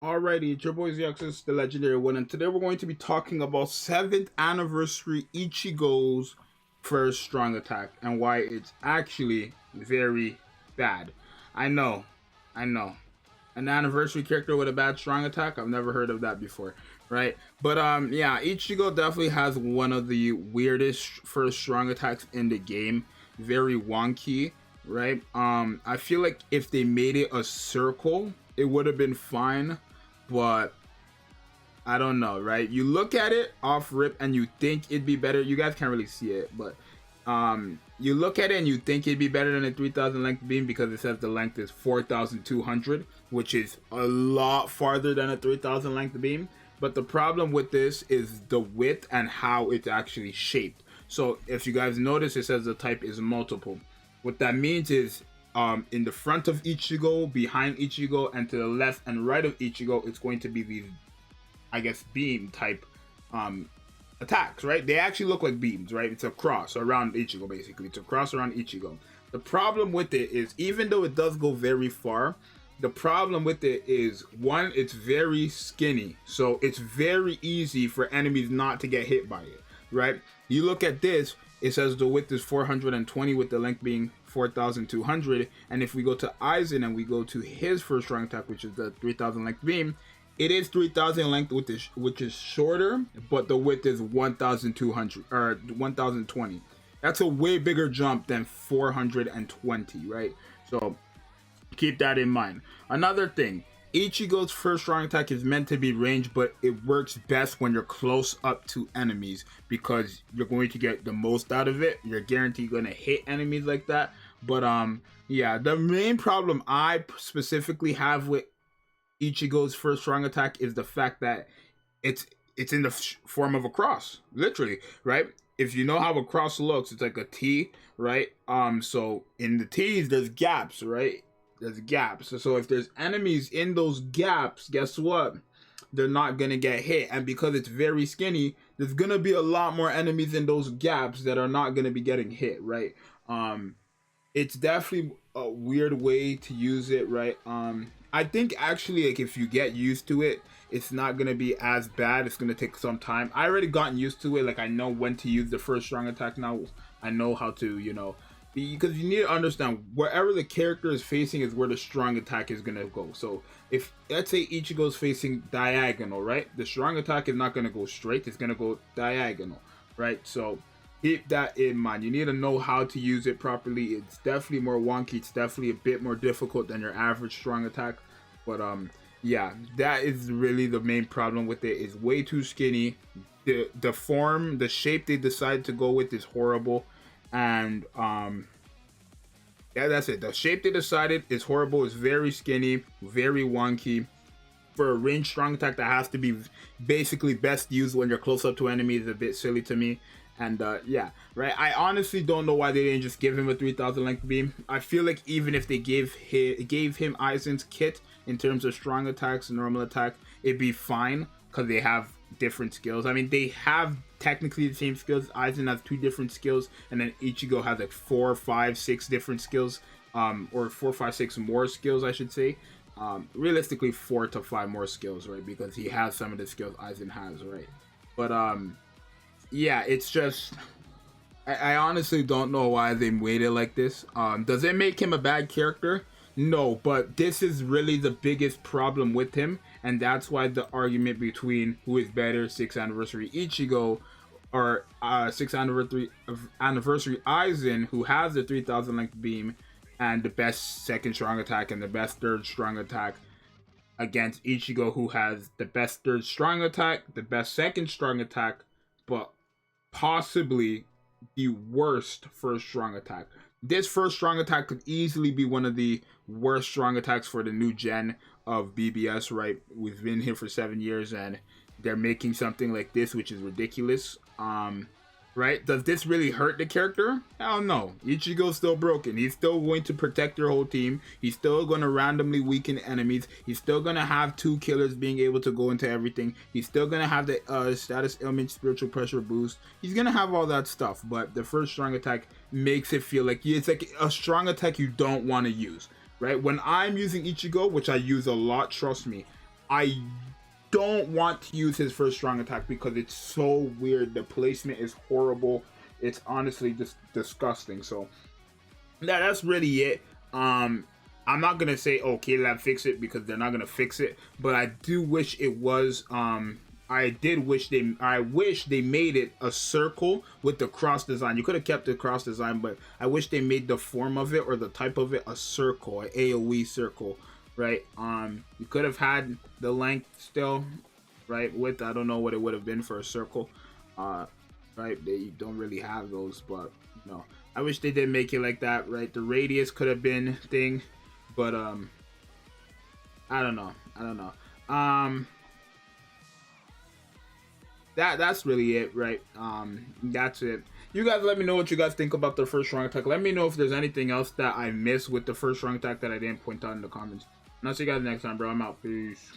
Alrighty, it's your boy Xerxes, the legendary one, and today we're going to be talking about 7th anniversary Ichigo's first strong attack and why it's actually very bad. I know, I know. An anniversary character with a bad strong attack, I've never heard of that before, right? But yeah, Ichigo definitely has one of the weirdest first strong attacks in the game. Very wonky, right? I feel like if they made it a circle, it would have been fine, but I don't know, right? You look at it off rip and you think it'd be better. You guys can't really see it, but you look at it and you think it'd be better than a 3000 length beam because it says the length is 4200, which is a lot farther than a 3000 length beam. But the problem with this is the width and how it's actually shaped. So if you guys notice, it says the type is multiple. What that means is in the front of Ichigo, behind Ichigo, and to the left and right of Ichigo, it's going to be these, I guess, beam type attacks, right? They actually look like beams, right? It's a cross around Ichigo, basically. It's a cross around Ichigo. The problem with it is, even though it does go very far, the problem with it is, one, it's very skinny. So it's very easy for enemies not to get hit by it, right? You look at this, it says the width is 420 with the length being 4200. And if we go to Aizen and we go to his first strong attack, which is the 3000 length beam, it is 3000 length, which is shorter, but the width is 1200 or 1020. That's a way bigger jump than 420, right? So keep that in mind. Another thing, Ichigo's first strong attack is meant to be ranged, but it works best when you're close up to enemies because you're going to get the most out of it. You're guaranteed going to hit enemies like that. But yeah, the main problem I specifically have with Ichigo's first strong attack is the fact that it's in the form of a cross, literally, right? If you know how a cross looks, it's like a T, right? So in the T's, there's gaps, right? There's gaps. So if there's enemies in those gaps, guess what? They're not gonna get hit. And because it's very skinny, there's gonna be a lot more enemies in those gaps that are not gonna be getting hit, right? It's definitely a weird way to use it, right? I think actually, like, if you get used to it, it's not gonna be as bad. It's gonna take some time. I already gotten used to it. Like, I know when to use the first strong attack now. I know how to, because you need to understand wherever the character is facing is where the strong attack is gonna go. So if, let's say, Ichigo's facing diagonal, right? The strong attack is not gonna go straight. It's gonna go diagonal, right? So keep that in mind. You need to know how to use it properly. It's definitely more wonky. It's definitely a bit more difficult than your average strong attack. But yeah, that is really the main problem with it. It's way too skinny. The form, the shape they decided to go with is horrible. And yeah, that's it. The shape they decided is horrible. It's very skinny, very wonky. For a ranged strong attack that has to be basically best used when you're close up to enemies is a bit silly to me. And yeah, right. I honestly don't know why they didn't just give him a 3000 length beam. I feel like even if they gave him Aizen's kit in terms of strong attacks and normal attack, it'd be fine because they have different skills. I mean, they have technically the same skills. Aizen has 2 different skills, and then Ichigo has like 4, 5, 6 different skills, or 4, 5, 6 more skills, I should say. Realistically, 4 to 5 more skills, right? Because he has some of the skills Aizen has, right? But yeah, it's just, I honestly don't know why they made it like this. Does it make him a bad character? No, but this is really the biggest problem with him, and that's why the argument between who is better, 6th anniversary Ichigo or 6th anniversary Aizen, who has the 3000 length beam and the best second strong attack and the best third strong attack, against Ichigo, who has the best third strong attack, the best second strong attack, but possibly the worst first strong attack. This first strong attack could easily be one of the worst strong attacks for the new gen of BBS, right? We've been here for 7 years and they're making something like this, which is ridiculous. Right? Does this really hurt the character? Hell no. Ichigo's still broken. He's still going to protect your whole team. He's still going to randomly weaken enemies. He's still going to have 2 killers being able to go into everything. He's still going to have the status ailment spiritual pressure boost. He's going to have all that stuff. But the first strong attack makes it feel like it's like a strong attack you don't want to use. Right? When I'm using Ichigo, which I use a lot, trust me, I don't want to use his first strong attack because it's so weird. The placement is horrible. It's honestly just disgusting. So that's really it. I'm not gonna say okay, lab fix it, because they're not gonna fix it, but I do wish it was. I wish they made it a circle with the cross design. You could have kept the cross design, but I wish they made the form of it or the type of it a circle, an AOE circle, right? You could have had the length still, right? Width, I don't know what it would have been for a circle, right? They don't really have those, but no, I wish they did make it like that, right? The radius could have been thing, but I don't know. That's really it, right? That's it. You guys let me know what you guys think about the first strong attack. Let me know if there's anything else that I missed with the first strong attack that I didn't point out in the comments. And I'll see you guys next time, bro. I'm out. Peace.